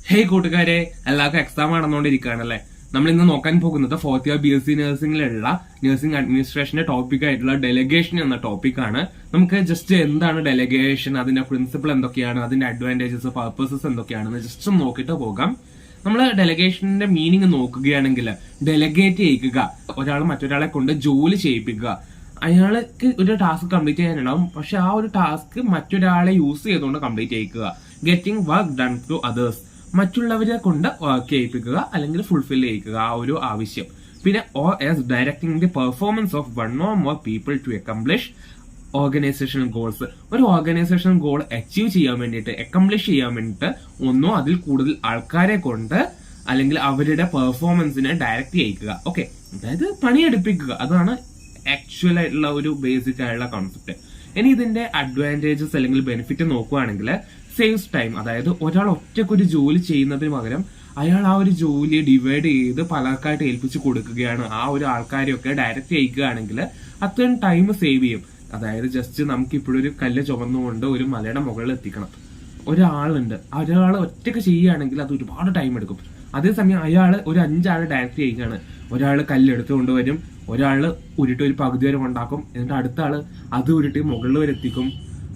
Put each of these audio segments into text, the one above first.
ഹേ കൂട്ടുകാരെ, എല്ലാവർക്കും എക്സാം നടന്നുകൊണ്ടിരിക്കുകയാണല്ലേ. നമ്മൾ ഇന്ന് നോക്കാൻ പോകുന്നത് 4th ഇയർ BSc നഴ്സിംഗിലുള്ള നഴ്സിംഗ് അഡ്മിനിസ്ട്രേഷന്റെ ടോപ്പിക് ആയിട്ടുള്ള ഡെലഗേഷൻ എന്ന ടോപ്പിക്കാണ്. നമുക്ക് ജസ്റ്റ് എന്താണ് ഡെലഗേഷൻ, അതിന്റെ പ്രിൻസിപ്പിൾ എന്തൊക്കെയാണ്, അതിന്റെ അഡ്വാൻറ്റേജസ്, പർപ്പസസ് എന്തൊക്കെയാണെന്ന് ജസ്റ്റ് നോക്കിയിട്ട് പോകാം. നമ്മൾ ഡെലഗേഷന്റെ മീനിങ് നോക്കുകയാണെങ്കിൽ ഡെലഗേറ്റ് ചെയ്യിക്കുക, ഒരാൾ മറ്റൊരാളെ കൊണ്ട് ജോലി ചെയ്യിപ്പിക്കുക. അയാൾക്ക് ഒരു ടാസ്ക് കംപ്ലീറ്റ് ചെയ്യാനുണ്ടാവും, പക്ഷെ ആ ഒരു ടാസ്ക് മറ്റൊരാളെ യൂസ് ചെയ്തുകൊണ്ട് കംപ്ലീറ്റ് ചെയ്യിക്കുക. Getting work done to others, മറ്റുള്ളവരെ കൊണ്ട് വർക്ക് ചെയ്യിപ്പിക്കുക അല്ലെങ്കിൽ ഫുൾഫിൽ ചെയ്യിക്കുക ആ ഒരു ആവശ്യം. പിന്നെ or as directing the performance of one or more people to accomplish organisational goals. ഒരു ഓർഗനൈസേഷണൽ ഗോൾ അച്ചീവ് ചെയ്യാൻ വേണ്ടിയിട്ട്, അക്കംപ്ലിഷ് ചെയ്യാൻ വേണ്ടിയിട്ട് ഒന്നോ അതിൽ കൂടുതൽ ആൾക്കാരെ കൊണ്ട് അല്ലെങ്കിൽ അവരുടെ പെർഫോമൻസിനെ ഡയറക്റ്റ് ചെയ്യിക്കുക. ഓക്കെ, അതായത് പണിയെടുപ്പിക്കുക. അതാണ് ആക്ച്വൽ ആയിട്ടുള്ള ഒരു ബേസിക് ആയിട്ടുള്ള കോൺസെപ്റ്റ്. ഇനി ഇതിന്റെ അഡ്വാൻറ്റേജസ് അല്ലെങ്കിൽ ബെനിഫിറ്റ് നോക്കുകയാണെങ്കിൽ സേവ്സ് ടൈം, അതായത് ഒരാൾ ഒറ്റയ്ക്കൊരു ജോലി ചെയ്യുന്നതിന് പകരം അയാൾ ആ ഒരു ജോലി ഡിവൈഡ് ചെയ്ത് പലർക്കായിട്ട് ഏൽപ്പിച്ച് കൊടുക്കുകയാണ്. ആ ഒരു ആൾക്കാരെയൊക്കെ ഡയറക്റ്റ് ചെയ്യിക്കുകയാണെങ്കിൽ അത്രയും ടൈം സേവ് ചെയ്യും. അതായത് ജസ്റ്റ് നമുക്ക് ഇപ്പോഴൊരു കല്ല് ചുമന്നുകൊണ്ട് ഒരു മലയുടെ മുകളിൽ എത്തിക്കണം. ഒരാളുണ്ട്, ഒരാൾ ഒറ്റയ്ക്ക് ചെയ്യുകയാണെങ്കിൽ അത് ഒരുപാട് ടൈം എടുക്കും. അതേസമയം അയാൾ ഒരു 5 ആള് ഡയറക്റ്റ് ചെയ്യുകയാണ്. ഒരാൾ കല്ലെടുത്ത് കൊണ്ടുവരും, ഒരാൾ ഉരുട്ട് ഒരു പകുതി വരെ ഉണ്ടാക്കും, എന്നിട്ട് അടുത്ത ആള് അത് ഉരുട്ടി മുകളിൽ വരെ എത്തിക്കും.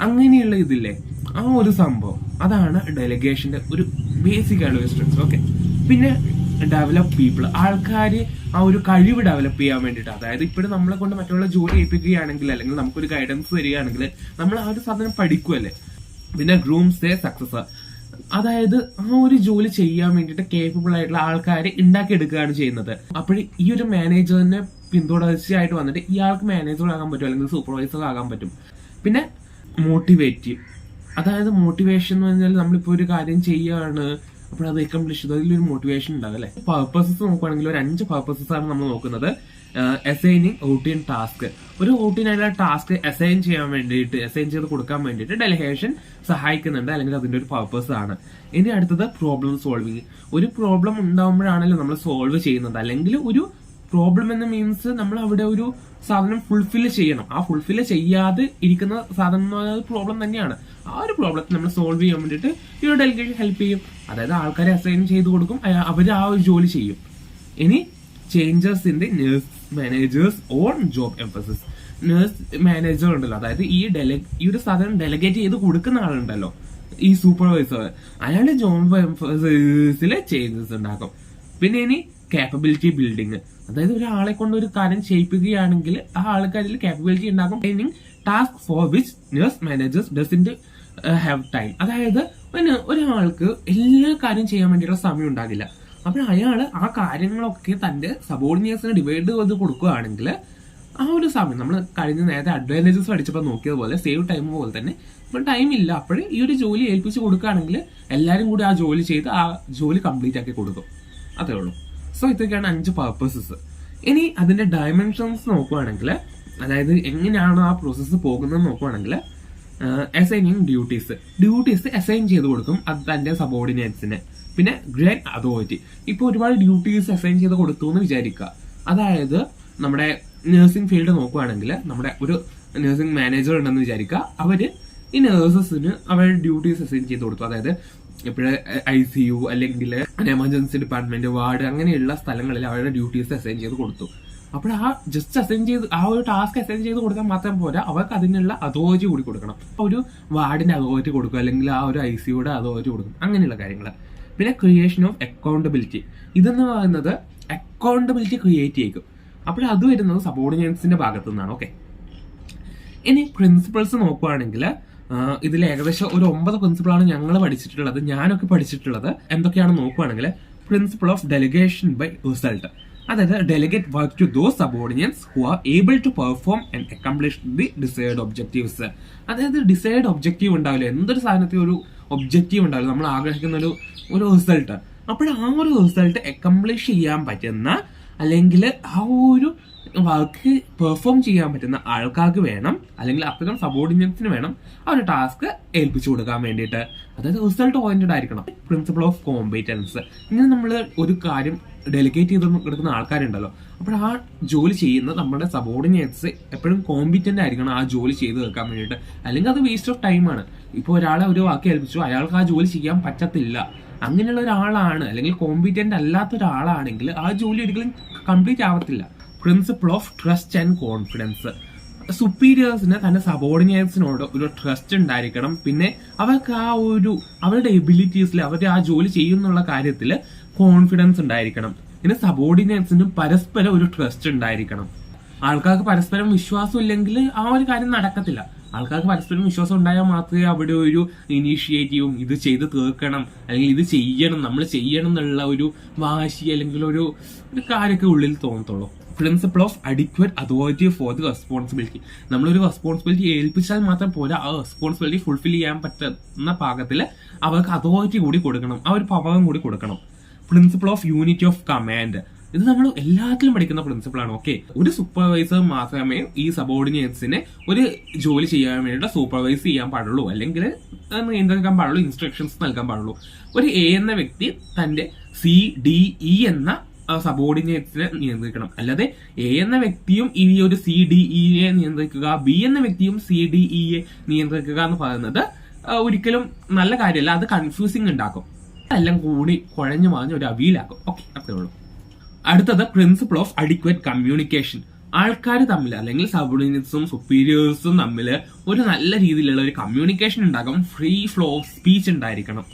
അങ്ങനെയുള്ള ഇതില്ലേ, ആ ഒരു സംഭവം, അതാണ് ഡെലിഗേഷന്റെ ഒരു ബേസിക് ആയിട്ടുള്ള സ്ട്രക്ചർ. ഓക്കെ, പിന്നെ ഡെവലപ്പ് പീപ്പിൾ, ആൾക്കാർ ആ ഒരു കഴിവ് ഡെവലപ്പ് ചെയ്യാൻ വേണ്ടിയിട്ട്. അതായത് ഇപ്പോഴും നമ്മളെ കൊണ്ട് മറ്റുള്ള ജോലി ഏൽപ്പിക്കുകയാണെങ്കിൽ അല്ലെങ്കിൽ നമുക്കൊരു ഗൈഡൻസ് തരികയാണെങ്കിൽ നമ്മൾ ആ ഒരു സാധനം പഠിക്കുമല്ലേ. പിന്നെ ഗ്രൂംസ് എ സക്സസർ, അതായത് ആ ഒരു ജോലി ചെയ്യാൻ വേണ്ടിയിട്ട് കേപ്പബിൾ ആയിട്ടുള്ള ആൾക്കാരെ ഉണ്ടാക്കിയെടുക്കുകയാണ് ചെയ്യുന്നത്. അപ്പോൾ ഈ ഒരു മാനേജറിനെ പിന്തുടർച്ചയായിട്ട് വന്നിട്ട് ഇയാൾക്ക് മാനേജർ ആകാൻ പറ്റും അല്ലെങ്കിൽ സൂപ്പർവൈസർ ആകാൻ പറ്റും. പിന്നെ മോട്ടിവേറ്റീവ്, അതായത് മോട്ടിവേഷൻ എന്ന് പറഞ്ഞാൽ നമ്മളിപ്പോ ഒരു കാര്യം ചെയ്യുകയാണ്, അപ്പോൾ അത് അക്കംപ്ലിഷ് ചെയ്ത് അതിലൊരു മോട്ടിവേഷൻ ഉണ്ടാകും അല്ലെ. പർപ്പസസ് നോക്കുകയാണെങ്കിൽ ഒരു 5 പർപ്പസസ് ആണ് നമ്മൾ നോക്കുന്നത്. അസൈനിങ് റൂട്ടീൻ ടാസ്ക്, ഒരു റൂട്ടീൻ ആയിട്ടുള്ള ടാസ്ക് അസൈൻ ചെയ്ത് കൊടുക്കാൻ വേണ്ടിയിട്ട് ഡെലിഗേഷൻ സഹായിക്കുന്നുണ്ട്, അല്ലെങ്കിൽ അതിന്റെ ഒരു പർപ്പസ് ആണ്. ഇനി അടുത്തത് പ്രോബ്ലം സോൾവിങ്, ഒരു പ്രോബ്ലം ഉണ്ടാകുമ്പോഴാണല്ലോ നമ്മൾ സോൾവ് ചെയ്യുന്നത്. അല്ലെങ്കിൽ ഒരു പ്രോബ്ലം എന്ന് മീൻസ് നമ്മൾ അവിടെ ഒരു സാധനം ഫുൾഫിൽ ചെയ്യണം. ആ ഫുൾഫിൽ ചെയ്യാതെ ഇരിക്കുന്ന സാധനം എന്ന് പറയുന്നത് പ്രോബ്ലം തന്നെയാണ്. ആ ഒരു പ്രോബ്ലത്തെ നമ്മൾ സോൾവ് ചെയ്യാൻ വേണ്ടിയിട്ട് ഈ ഒരു ഡെലിഗേഷൻ ഹെൽപ്പ് ചെയ്യും. അതായത് ആൾക്കാരെ അസൈൻ ചെയ്ത് കൊടുക്കും, അവർ ആ ഒരു ജോലി ചെയ്യും. ഇനി changes in the nurse managers on job emphasis, nurse manager ഉണ്ടല്ലോ, അതായത് ഈ ഒരു സാധനം ഡെലിഗേറ്റ് ചെയ്ത് കൊടുക്കുന്ന ആളുണ്ടല്ലോ, ഈ സൂപ്പർവൈസർ, അയാളുടെ ജോബ് എംഫസിസിലെ ചേഞ്ചസ് ഉണ്ടാക്കും. പിന്നെ ഇനി കാപ്പബിലിറ്റി ബിൽഡിങ്, അതായത് ഒരാളെ കൊണ്ട് ഒരു കാര്യം ചെയ്യിപ്പിക്കുകയാണെങ്കിൽ ആ ആൾക്കാരിൽ കാപ്പബിലിറ്റി ഉണ്ടാക്കും. Task for which nurse managers doesn't have time, അതായത് ഒരാൾക്ക് എല്ലാ കാര്യം ചെയ്യാൻ വേണ്ടിയുള്ള സമയം ഉണ്ടാകില്ല. അപ്പോൾ അയാള് ആ കാര്യങ്ങളൊക്കെ തന്റെ സബോർഡിനേറ്റ്സിന് ഡിവൈഡ് ചെയ്ത് കൊടുക്കുകയാണെങ്കിൽ ആ ഒരു സമയം, നമ്മൾ കഴിഞ്ഞ നേരത്തെ അഡ്വാൻറ്റേജസ് പഠിച്ചപ്പോൾ നോക്കിയതുപോലെ സേവ് ടൈം പോലെ തന്നെ ഇപ്പം ടൈം ഇല്ല, അപ്പോഴേ ഈ ഒരു ജോലി ഏൽപ്പിച്ച് കൊടുക്കുകയാണെങ്കിൽ എല്ലാവരും കൂടി ആ ജോലി ചെയ്ത് ആ ജോലി കംപ്ലീറ്റ് ആക്കി കൊടുക്കും. അതേ ഉള്ളൂ. സോ ഇതൊക്കെയാണ് 5 പർപ്പസസ്. ഇനി അതിന്റെ ഡയമെൻഷൻസ് നോക്കുകയാണെങ്കിൽ, അതായത് എങ്ങനെയാണ് ആ പ്രോസസ്സ് പോകുന്നത് നോക്കുകയാണെങ്കിൽ, അസൈനിങ് ഡ്യൂട്ടീസ് അസൈൻ ചെയ്ത് കൊടുക്കും അത് തന്റെ സബോർഡിനേറ്റ്സിന്. പിന്നെ ഗ്രേറ്റ് അതോറിറ്റി, ഇപ്പൊ ഒരുപാട് ഡ്യൂട്ടീസ് അസൈൻ ചെയ്ത് കൊടുത്തു എന്ന് വിചാരിക്കുക. അതായത് നമ്മുടെ നഴ്സിംഗ് ഫീൽഡ് നോക്കുകയാണെങ്കിൽ നമ്മുടെ ഒരു നഴ്സിംഗ് മാനേജർ ഉണ്ടെന്ന് വിചാരിക്കുക. അവര് ഈ നഴ്സസിന് അവരുടെ ഡ്യൂട്ടീസ് അസൈൻ ചെയ്ത് കൊടുത്തു. അതായത് ഇപ്പോഴേ ICU അല്ലെങ്കിൽ എമർജൻസി ഡിപ്പാർട്ട്മെന്റ്, വാർഡ്, അങ്ങനെയുള്ള സ്ഥലങ്ങളിൽ അവരുടെ ഡ്യൂട്ടീസ് അസൈൻ ചെയ്ത് കൊടുത്തു. അപ്പോൾ ആ ജസ്റ്റ് അസൈൻ ചെയ്ത് ആ ഒരു ടാസ്ക് അസൈൻ ചെയ്ത് കൊടുക്കാൻ മാത്രം പോരാ, അവർക്ക് അതിനുള്ള അതോറിറ്റി കൂടി കൊടുക്കണം. ഒരു വാർഡിന്റെ അതോറിറ്റി കൊടുക്കും, അല്ലെങ്കിൽ ആ ഒരു ICUയുടെ അതോറിറ്റി കൊടുക്കും, അങ്ങനെയുള്ള കാര്യങ്ങൾ. പിന്നെ ക്രിയേഷൻ ഓഫ് അക്കൗണ്ടബിലിറ്റി, ഇതെന്ന് പറയുന്നത് അക്കൗണ്ടബിലിറ്റി ക്രിയേറ്റ് ചെയ്യും. അപ്പോൾ അത് വരുന്നത് സബോർഡിനേറ്റ്സിന്റെ ഭാഗത്തു നിന്നാണ്. ഓക്കെ, ഇനി പ്രിൻസിപ്പിൾസ് നോക്കുകയാണെങ്കിൽ ഇതിൽ ഏകദേശം ഒരു 9 പ്രിൻസിപ്പിളാണ് ഞാനൊക്കെ പഠിച്ചിട്ടുള്ളത്. എന്തൊക്കെയാണ് നോക്കുകയാണെങ്കിൽ, principle of delegation by result, അതായത് delegate work to those subordinates who are able to perform and accomplish the desired objectives. അതായത് ഡിസൈർഡ് ഒബ്ജക്റ്റീവ് ഉണ്ടാവില്ല, എന്തൊരു സാധനത്തിൽ ഒരു ഒബ്ജക്റ്റീവ് ഉണ്ടാവില്ല, നമ്മൾ ആഗ്രഹിക്കുന്ന ഒരു റിസൾട്ട്. അപ്പോൾ ആ ഒരു റിസൾട്ട് അക്കംപ്ലിഷ് ചെയ്യാൻ പറ്റുന്ന അല്ലെങ്കിൽ ആ ഒരു വർക്ക് പെർഫോം ചെയ്യാൻ പറ്റുന്ന ആൾക്കാർക്ക് വേണം, അല്ലെങ്കിൽ അത്തരം സബോർഡിനേറ്റ്സിന് വേണം ആ ഒരു ടാസ്ക് ഏൽപ്പിച്ചു കൊടുക്കാൻ വേണ്ടിയിട്ട്. അതായത് റിസൾട്ട് ഓറിയന്റഡ് ആയിരിക്കണം. പ്രിൻസിപ്പിൾ ഓഫ് കോമ്പീറ്റൻസ്, ഇങ്ങനെ നമ്മൾ ഒരു കാര്യം ഡെലിഗേറ്റ് ചെയ്ത് എടുക്കുന്ന ആൾക്കാരുണ്ടല്ലോ, അപ്പോൾ ആ ജോലി ചെയ്യുന്ന നമ്മുടെ സബോർഡിനേറ്റ്സ് എപ്പോഴും കോമ്പിറ്റന്റ് ആയിരിക്കണം ആ ജോലി ചെയ്ത് തീർക്കാൻ വേണ്ടിയിട്ട്. അല്ലെങ്കിൽ അത് വേസ്റ്റ് ഓഫ് ടൈമാണ്. ഇപ്പോൾ ഒരാളെ ഒരു വാക്ക് ഏൽപ്പിച്ചു, അയാൾക്ക് ആ ജോലി ചെയ്യാൻ പറ്റത്തില്ല, അങ്ങനെയുള്ള ഒരാളാണ് അല്ലെങ്കിൽ കോമ്പിറ്റന്റ് അല്ലാത്ത ഒരാളാണെങ്കിൽ ആ ജോലി ഒരിക്കലും കംപ്ലീറ്റ് ആവത്തില്ല. Principle of trust and confidence. സുപ്പീരിയേഴ്സിന് തന്റെ സബോർഡിനേറ്റ്സിനോട് ഒരു ട്രസ്റ്റ് ഉണ്ടായിരിക്കണം. പിന്നെ അവർക്ക് ആ ഒരു അവരുടെ എബിലിറ്റീസിൽ അവരുടെ ആ ജോലി ചെയ്യുന്നുള്ള കാര്യത്തിൽ കോൺഫിഡൻസ് ഉണ്ടായിരിക്കണം. പിന്നെ സബോർഡിനേറ്റ്സിന് പരസ്പരം ഒരു ട്രസ്റ്റ് ഉണ്ടായിരിക്കണം. ആൾക്കാർക്ക് പരസ്പരം വിശ്വാസം ഇല്ലെങ്കിൽ ആ ഒരു കാര്യം നടക്കത്തില്ല. ആൾക്കാർക്ക് പരസ്പരം വിശ്വാസം ഉണ്ടായാൽ മാത്രമേ അവിടെ ഒരു ഇനീഷ്യേറ്റീവും ഇത് ചെയ്ത് തീർക്കണം അല്ലെങ്കിൽ ഇത് ചെയ്യണം, നമ്മൾ ചെയ്യണം എന്നുള്ള ഒരു വാശി അല്ലെങ്കിൽ ഒരു കാര്യമൊക്കെ ഉള്ളിൽ തോന്നത്തുള്ളൂ. Principle of adequate authority for the responsibility. നമ്മളൊരു റെസ്പോൺസിബിലിറ്റി ഏൽപ്പിച്ചാൽ മാത്രം പോരാ, ആ റെസ്പോൺസിബിലിറ്റി ഫുൾഫിൽ ചെയ്യാൻ പറ്റുന്ന പാകത്തിൽ അവർക്ക് അതോറിറ്റി കൂടി കൊടുക്കണം, ആ ഒരു പവറും കൂടി കൊടുക്കണം. Principle of unity of command. ഇത് നമ്മൾ എല്ലാത്തിലും പഠിക്കുന്ന പ്രിൻസിപ്പിളാണ്. ഓക്കെ, ഒരു സൂപ്പർവൈസർ മാത്രമേ ഈ സബോർഡിനേറ്റ്സിനെ ഒരു ജോലി ചെയ്യാൻ വേണ്ടിയിട്ട് സൂപ്പർവൈസ് ചെയ്യാൻ പാടുള്ളൂ, അല്ലെങ്കിൽ നിയന്ത്രിക്കാൻ പാടുള്ളൂ, ഇൻസ്ട്രക്ഷൻസ് നൽകാൻ പാടുള്ളൂ. ഒരു എ എന്ന വ്യക്തി തന്റെ CDE എന്ന സബോർഡിനേറ്റ്സിനെ നിയന്ത്രിക്കണം. അല്ലാതെ എ എന്ന വ്യക്തിയും ഈ ഒരു CDEയെ നിയന്ത്രിക്കുക, ബി എന്ന വ്യക്തിയും CDEയെ നിയന്ത്രിക്കുക എന്ന് പറയുന്നത് ഒരിക്കലും നല്ല കാര്യമല്ല. അത് കൺഫ്യൂസിങ് ഉണ്ടാക്കും, എല്ലാം കൂടി കുഴഞ്ഞു മാഞ്ഞ ഒരു അവിയിലാക്കും. ഓക്കെ, അത്രേ ഉള്ളൂ. അടുത്തത് പ്രിൻസിപ്പിൾ ഓഫ് അഡിക്വേറ്റ് കമ്മ്യൂണിക്കേഷൻ. ആൾക്കാർ തമ്മിൽ അല്ലെങ്കിൽ സബോർഡിനേറ്റ്സും സുപ്പീരിയേഴ്സും തമ്മിൽ ഒരു നല്ല രീതിയിലുള്ള ഒരു കമ്മ്യൂണിക്കേഷൻ ഉണ്ടാകും, ഫ്രീ ഫ്ലോ ഓഫ് സ്പീച്ച് ഉണ്ടായിരിക്കണം.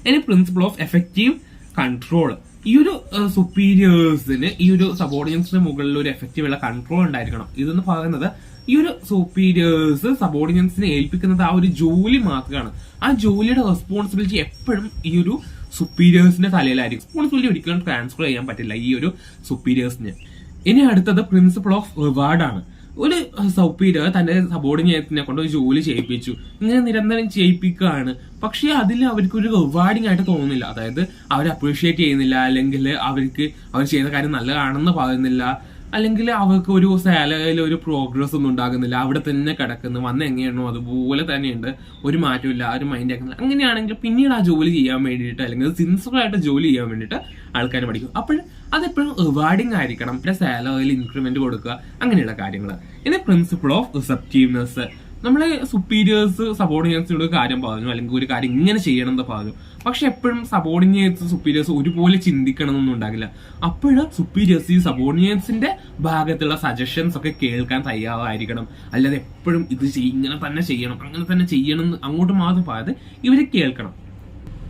ഇനി പ്രിൻസിപ്പിൾ ഓഫ് എഫക്റ്റീവ് കൺട്രോൾ. ഈ ഒരു സുപ്പീരിയേഴ്സിന് ഈ ഒരു സബോർഡിനേറ്റ്സിന് മുകളിൽ ഒരു എഫക്റ്റീവ് ഉള്ള കൺട്രോൾ ഉണ്ടായിരിക്കണം. ഇതെന്ന് പറയുന്നത് ഈ ഒരു സുപ്പീരിയേഴ്സ് സബോർഡിനേറ്റ്സിനെ ഏൽപ്പിക്കുന്നത് ആ ഒരു ജോലി മാത്രമാണ്. ആ ജോലിയുടെ റെസ്പോൺസിബിലിറ്റി എപ്പോഴും ഈ ഒരു സുപ്പീരിയേഴ്സിന്റെ തലയിലായിരിക്കും. റെസ്പോൺസിബിലിറ്റി ഒരിക്കലും ട്രാൻസ്ഫർ ചെയ്യാൻ പറ്റില്ല ഈ ഒരു സുപ്പീരിയേഴ്സിന്. ഇനി അടുത്തത് പ്രിൻസിപ്പിൾ ഓഫ് റിവാർഡ് ആണ്. ഒരു സുപ്പീരിയർ തന്റെ സബോർഡിനേറ്റിനെ കൊണ്ട് ഒരു ജോലി ചെയ്യിപ്പിച്ചു, ഇങ്ങനെ നിരന്തരം ചെയ്യിപ്പിക്കുകയാണ്. പക്ഷെ അതിൽ അവർക്ക് ഒരു റിവാർഡിംഗ് ആയിട്ട് തോന്നുന്നില്ല. അതായത് അവർ അപ്രീഷിയേറ്റ് ചെയ്യുന്നില്ല, അല്ലെങ്കിൽ അവർക്ക് അവർ ചെയ്യുന്ന കാര്യം നല്ലതാണെന്ന് പറയുന്നില്ല, അല്ലെങ്കിൽ അവർക്ക് ഒരു സാലറിയിൽ ഒരു പ്രോഗ്രസ് ഒന്നും ഉണ്ടാകുന്നില്ല, അവിടെ തന്നെ കിടക്കുന്നു, വന്ന് എങ്ങനെയാണോ അതുപോലെ തന്നെയുണ്ട്, ഒരു മാറ്റമില്ല, ഒരു മൈൻഡ് ആക്കുന്നില്ല. അങ്ങനെയാണെങ്കിൽ പിന്നീട് ആ ജോലി ചെയ്യാൻ വേണ്ടിയിട്ട് അല്ലെങ്കിൽ സിൻസിയർ ആയിട്ട് ജോലി ചെയ്യാൻ വേണ്ടിയിട്ട് ആൾക്കാർ പഠിക്കും. അപ്പോൾ അതെപ്പോഴും റിവാർഡിംഗ് ആയിരിക്കണം. പിന്നെ സാലറിയിൽ ഇൻക്രിമെന്റ് കൊടുക്കുക, അങ്ങനെയുള്ള കാര്യങ്ങൾ. ഇനി പ്രിൻസിപ്പിൾ ഓഫ് റിസെപ്റ്റീവ്നെസ്. നമ്മളെ സുപ്പീരിയേഴ്സ് സബോർഡിനേറ്റ്സിനോട് കാര്യം പറഞ്ഞു, അല്ലെങ്കിൽ ഒരു കാര്യം ഇങ്ങനെ ചെയ്യണം എന്ന് പറഞ്ഞു. പക്ഷെ എപ്പോഴും സബോർഡിനേറ്റ്സ് സുപ്പീരിയേഴ്സ് ഒരുപോലെ ചിന്തിക്കണം എന്നൊന്നും ഉണ്ടാകില്ല. അപ്പോഴും സുപ്പീരിയേഴ്സ് ഈ സബോർഡിനേറ്റ്സിന്റെ ഭാഗത്തുള്ള സജഷൻസ് ഒക്കെ കേൾക്കാൻ തയ്യാറായിരിക്കണം. അല്ലാതെ എപ്പോഴും ഇത് ഇങ്ങനെ തന്നെ ചെയ്യണം, അങ്ങനെ തന്നെ ചെയ്യണം എന്ന് അങ്ങോട്ട് മാത്രം പറയാതെ ഇവര് കേൾക്കണം.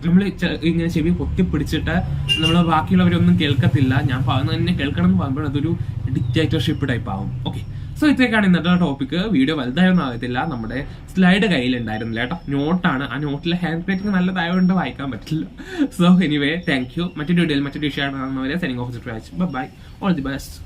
നമ്മൾ ഇങ്ങനെ ചെവി പൊത്തിപ്പിടിച്ചിട്ട് നമ്മൾ ബാക്കിയുള്ളവരൊന്നും കേൾക്കത്തില്ല, ഞാൻ പറയുന്നത് തന്നെ കേൾക്കണം എന്ന് പറയുമ്പോൾ അതൊരു ഡിക്റ്റേറ്റർഷിപ്പ് ടൈപ്പ് ആവും. ഓക്കെ, സോ ഇത്രയൊക്കെയാണ് ഇന്നത്തെ ടോപ്പിക്. വീഡിയോ വലുതായൊന്നും ആകത്തില്ല, നമ്മുടെ സ്ലൈഡ് കയ്യിലുണ്ടായിരുന്നില്ല കേട്ടോ, നോട്ടാണ്. ആ നോട്ടിലെ ഹാൻഡ് റൈറ്റിംഗ് നല്ലതായതുകൊണ്ട് വായിക്കാൻ പറ്റില്ല. So anyway, thank you. മറ്റൊരു വീഡിയോയിൽ മറ്റൊരു വിഷയമാണ്. Signing off. Bye, all the best.